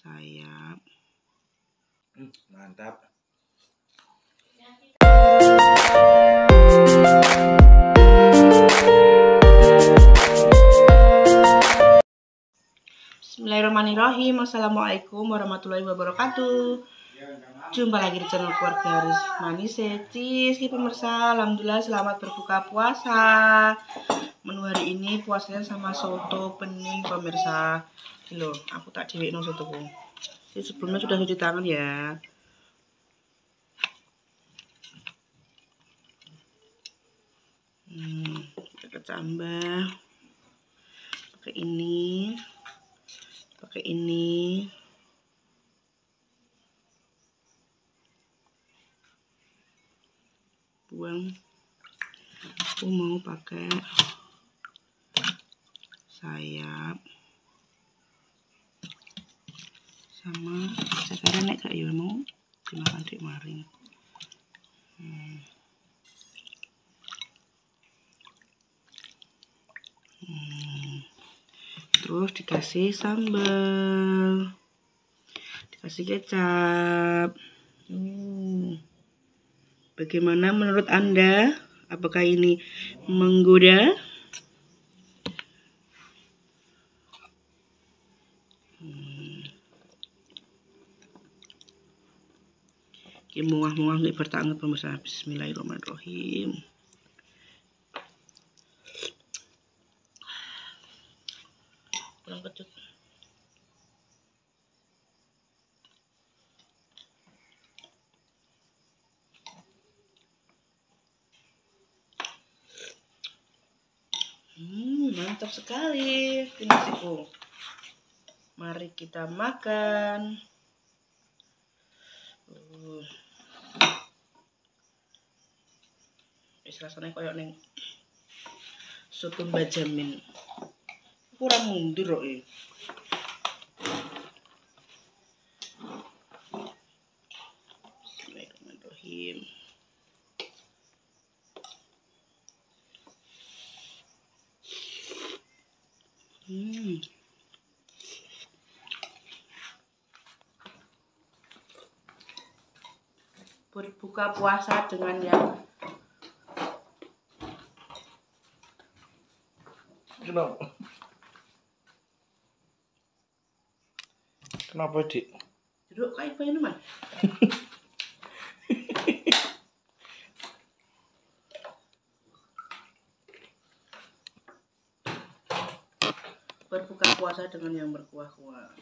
Sayap. Mantap. Bismillahirrahmanirrahim. Assalamualaikum warahmatullahi wabarakatuh. Jumpa lagi di channel Keluarga Harus Manis Cis. Pemirsa, alhamdulillah selamat berbuka puasa. Menu hari ini puasanya sama soto bening pemirsa. Loh, aku tak diwekno sotoku. Sebelumnya sudah cuci tangan ya. Kita tambah pakai ini. Buang. Aku mau pakai sayap sama sekarang nek gak ya mau dimakan dik maring. Terus dikasih sambal, dikasih kecap. Bagaimana menurut Anda? Apakah ini menggoda? Ini muah-muah nih bertangan pemirsa. Bismillahirrahmanirrahim. Kurang kecut. Mantap sekali nasiku. Mari kita makan. Rasanya koyo neng soto Mbak Jamin. Kurang mundur kok ya. Bismillahirrahmanirrahim. Berbuka puasa dengan yang Kenapa, Dik? duduk kayak ini mah. Berbuka puasa dengan yang berkuah-kuah.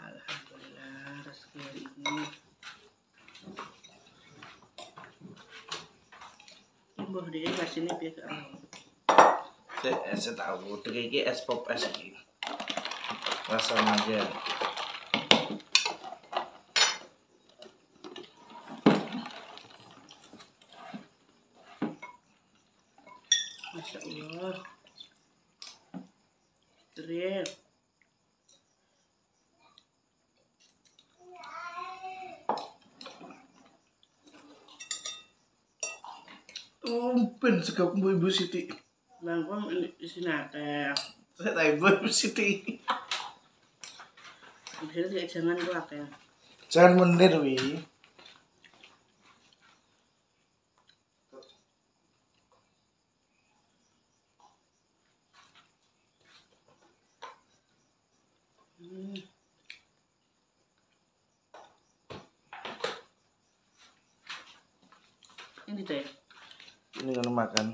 Alhamdulillah rezeki hari ini. Ibu dia kasih ini biar Saya tahu, ini es pop es ini. Rasanya aja. Masya Allah. Keren. Tumpen segap Ibu Siti. Bangkong di sini ada. Saya tahu Ibu Siti. Bisa tidak jangan luak ya. Jangan menir, Wi. Ini teh. Ini kalau makan.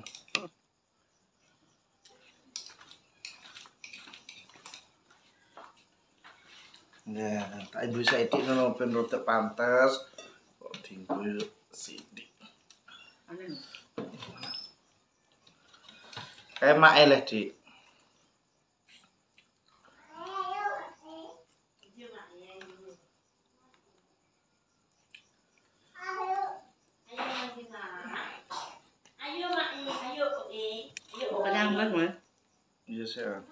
Ya, tak Ibu Siti nono ben roti pantes. Kok tinggal Siti. Aneh. Kayak mak eleh, Dik. Kenyang banget, Mas. Iya, saya.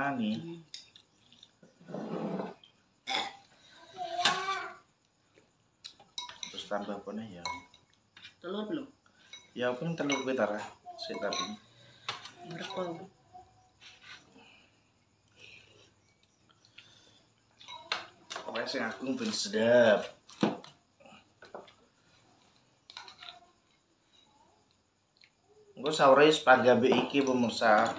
wani. Terus tambah apa nih ya? Telur belum? Ya pun telur betara. Sik tapi. Merkol. Pokoknya sing aku ben sedap. Engko sahur pagi ambek iki pemirsa.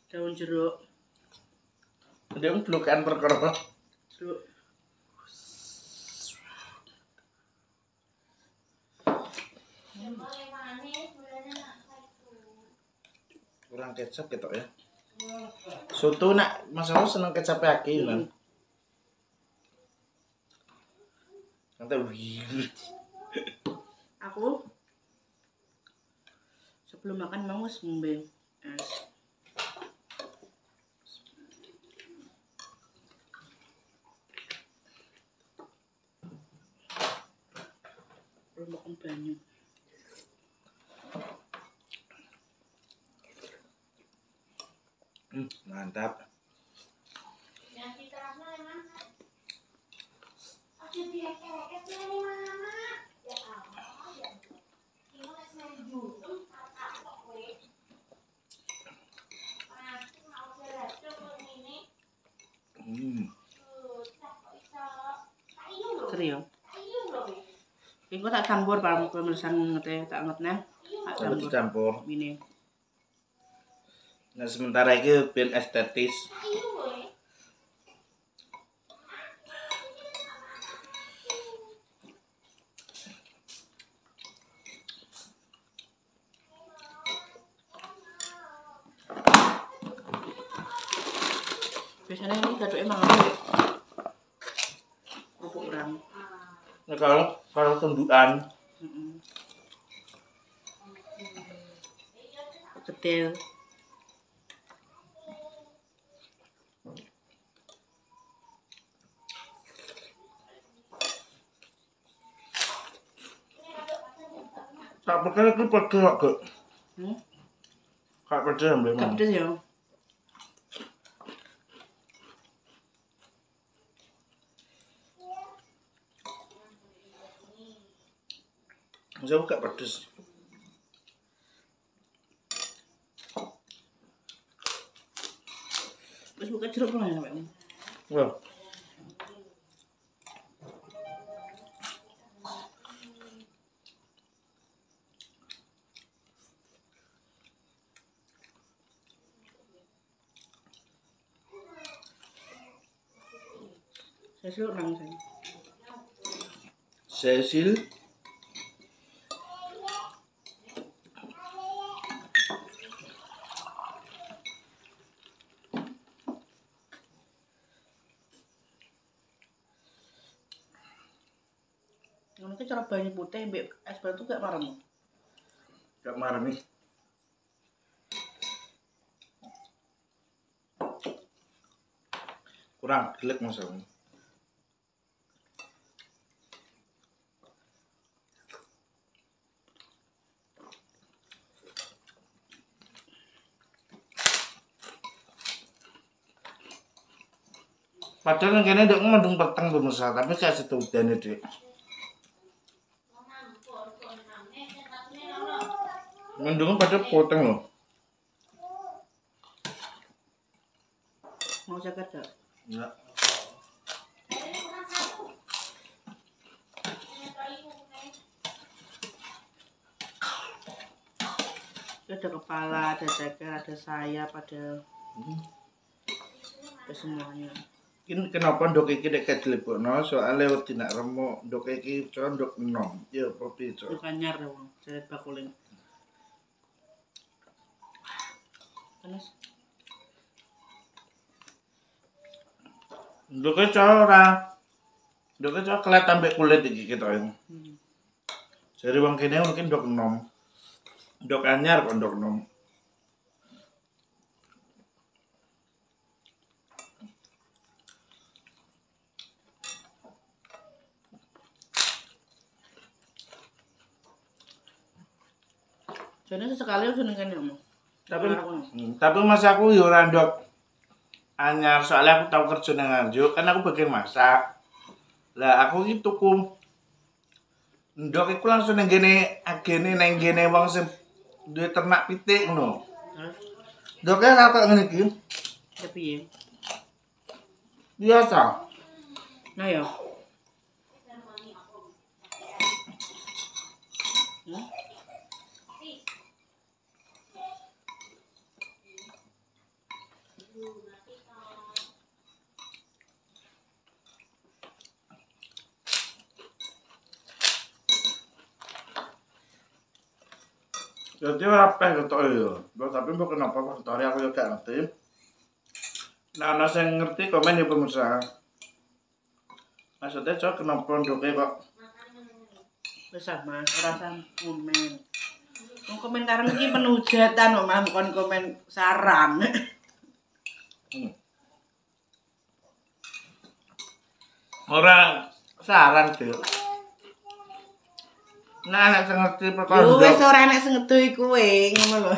Daun jeruk. Dia pelukan perkara. Jeruk. Kurang kecap gitu ya. Soto nak masalah seneng kecap akeh kan. Nanti Aku sebelum makan mau ngombe es. Belum makan banyak. Mantap. Serius. Iku tak campur para pemirsa ngete tak ngetne. Tak Campur campur. Ini. Nah sementara ini ben estetis. Biasanya ini gaduh emang apa? Kerupuk urang. Nah kalau tendukan Kedel. tak percaya itu pedes kok. Kak pedes ambil mana? Pedes ya. Jauh gak pedes. Terus buka jeruk pernah ya, Pak? Wah. Saya sih orang saya. Cecil. Ngono ki cara banyu putih mbek es batu gak marem. Gak marah nih. Kurang gelap masalahnya. Padahal kene ndek mendung peteng pemirsa, tapi saya situ udane, Dik. Mendung pada poteng loh. Mau jaga gak? Enggak. Ada kepala, ada ceker, ada sayap, ada semuanya. Ini kenapa ndok iki nek dilebokno soalnya wedi nak remuk ndok iki ndok enom. Ya apa piye, Cok? Itu anyar dong, saya bakuling. Panas. Ndok ora. Ndok coklat ambek kulit iki ketok. Jadi wong kene mungkin ndok enom. Ndok anyar kok ndok enom. Jadi sesekali aku seneng kan ya, tapi mas aku yo ora ndok anyar soalnya aku tahu kerja nang Nganjuk kan aku bagian masak. Lah aku iki tuku ndok iku langsung nang gene agene nang gene wong sing duwe ternak pitik ngono. Ndoknya ora kok ngene iki. Ya piye? Biasa. Nah ya. Jadi ora peh ketok yo. Tapi mbok kenapa kok ketore aku yo gak ngerti. Nah, ana sing ngerti komen ya pemirsa. Maksudnya cok kenapa ndoke kok Besar Mas, ora komen. Wong komentar iki penuh hujatan kok Mas, kon komen saran. Ora saran tuh. Nah, nek sing ngerti perkara Yo ndok. wis ora enek sing ngedohi kowe, ngono lho.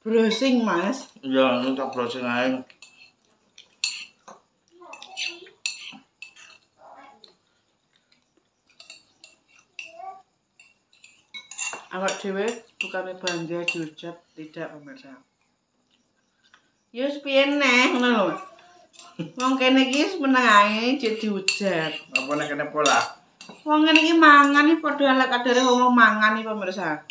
Browsing Mas. Ya, tak browsing ae. Awak dhewe bukannya bangga dihujat, tidak pemirsa. Ya wis piye neh ngono lho. Wong kene iki wis meneng ae jek dihujat. Apa nek kene pola? Wong ngene iki mangan iki padha ala kadare ngomong mangan iki pemirsa.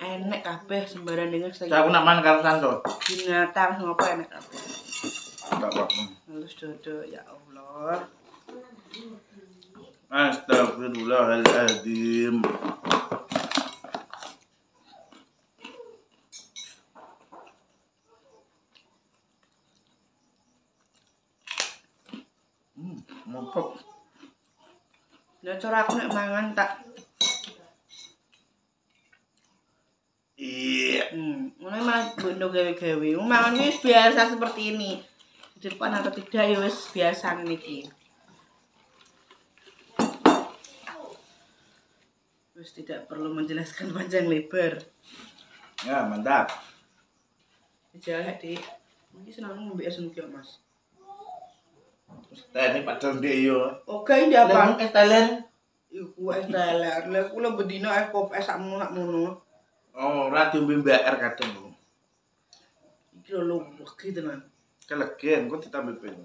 Enek kabeh sembarang dengar saya. Aku nak man karo Santo. Binatang ngopo enek kabeh. Enggak kok. Halus dodo ya Allah. Astagfirullahaladzim. Mopok. Lah cara aku nek mangan tak Iya. Mulai malah bondo gawe-gawe. Mangan wis biasa seperti ini. Di depan atau tidak ya wis biasa niki. Wis tidak perlu menjelaskan panjang lebar. Ya, mantap. Jahat Dik. Iki seneng ngombe es niki Mas. Ini padahal dia yo. Oke, ini apa? Es teler. Iku es teler. Lah kula bedino es kopi es sakmono sakmono. Oh, ora diombe BR kadang. Iki lho wegi tenan. Kelegen kok ditambah ping.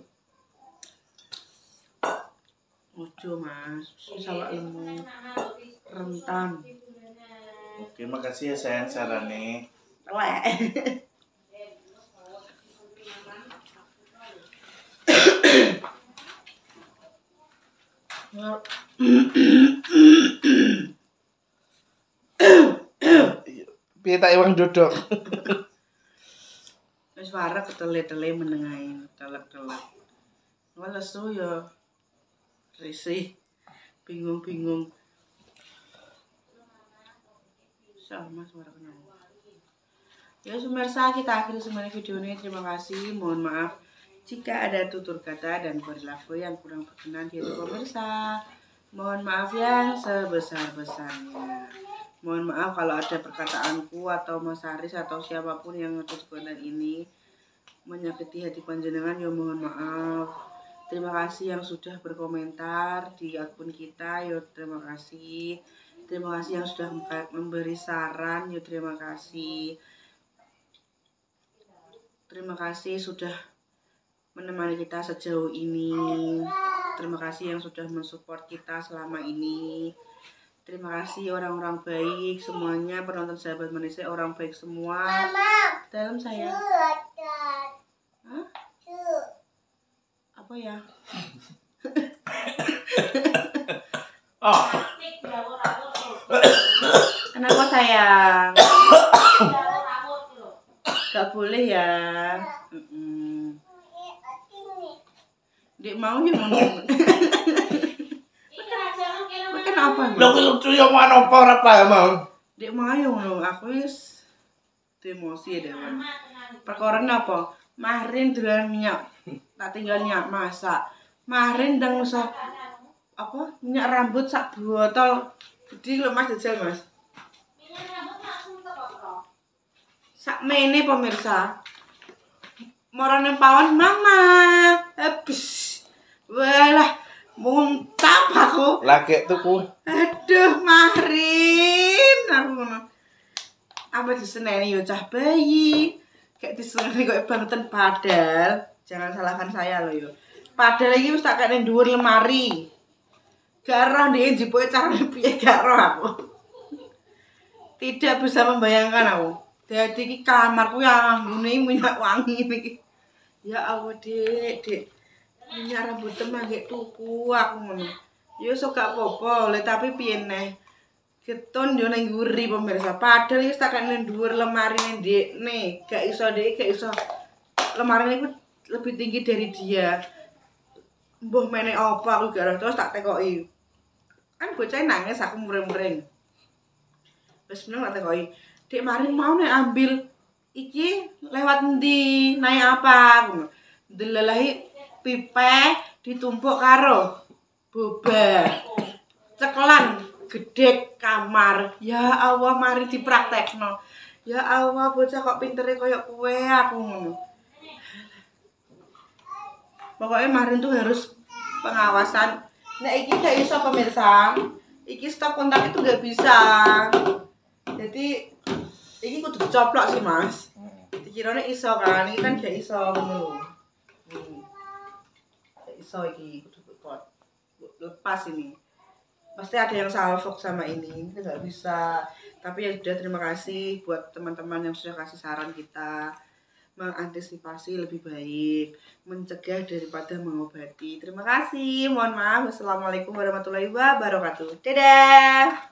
Ojo Mas, wis awak lemu. Rentan. Oke, makasih ya sayang sarane. Lek. Piye tak ewang dodok. Wis wareg ketele-tele menengahin, telek-telek. Wah lesu ya. Risih. Bingung-bingung. Sama suara kenal. Ya pemirsa, kita akhiri semuanya video ini. Terima kasih. Mohon maaf jika ada tutur kata dan perilaku yang kurang berkenan di hati pemirsa. Mohon maaf yang sebesar-besarnya. Mohon maaf kalau ada perkataanku atau Mas Haris atau siapapun yang ngetus konten ini menyakiti hati panjenengan, ya mohon maaf. Terima kasih yang sudah berkomentar di akun kita, ya terima kasih. Terima kasih yang sudah memberi saran, ya terima kasih. Terima kasih sudah menemani kita sejauh ini. Terima kasih yang sudah mensupport kita selama ini. Terima kasih orang-orang baik semuanya, penonton sahabat manusia, orang baik semua. Mama, dalam saya. Hah? Apa ya? Oh. Kenapa sayang? Gak boleh ya. Dek mau ya mau. Apa? Lho ki lucu ya mana apa ora paham mau. Dek mau ya ngono, aku wis emosi ya dewan. Perkara apa? Marin dolan minyak. Tak tinggal minyak masak. Marin ndang usah apa? Minyak rambut sak botol Gede lho Mas jajal Mas. Sakmene pemirsa. Marane pawon mama. Habis. Walah, muntap aku. Lagi tuku. Aduh, Marin. Aku ngono. Apa diseneni yo cah bayi. Kayak diseneni kok bangetan padahal. Jangan salahkan saya loh yo. Padahal iki wis tak kene dhuwur lemari. Gak roh ndek njipuke carane piye gak roh aku. Tidak bisa membayangkan aku. Jadi iki kamarku yang ngene minyak wangi iki. Ya Allah, Dek. Minyak rambut mangke tuku aku ngono. Ya iso gak apa-apa, tapi piye neh. Keton yo nang nguri pemirsa. Padahal iki tak kene dhuwur lemarine ndekne. Gak iso Dek, gak iso. Lemarine iku lebih tinggi dari dia. Mbah meneh apa aku gak terus tak tekoki. Kan bocah nangis aku muring-muring. Wis meneng tak tekoki. Dek Marin mau nek ambil iki lewat endi? Naik apa? Delalahi pipe ditumpuk karo boba. Cekelan gede kamar. Ya Allah mari dipraktekno. Ya Allah bocah kok pintere koyo kowe aku ngono. Pokoknya Marin tuh harus pengawasan. Nah iki gak iso pemirsa. Iki stop kontak itu gak bisa. Jadi iki kudu dicoplok sih Mas. Dikirane iso kan, iki kan gak iso ngono. Gak iso iki kudu lepas ini. Pasti ada yang salfok sama ini gak bisa. Tapi ya sudah, terima kasih buat teman-teman yang sudah kasih saran kita. Mengantisipasi lebih baik, mencegah daripada mengobati. Terima kasih, mohon maaf. Wassalamualaikum warahmatullahi wabarakatuh. Dadah.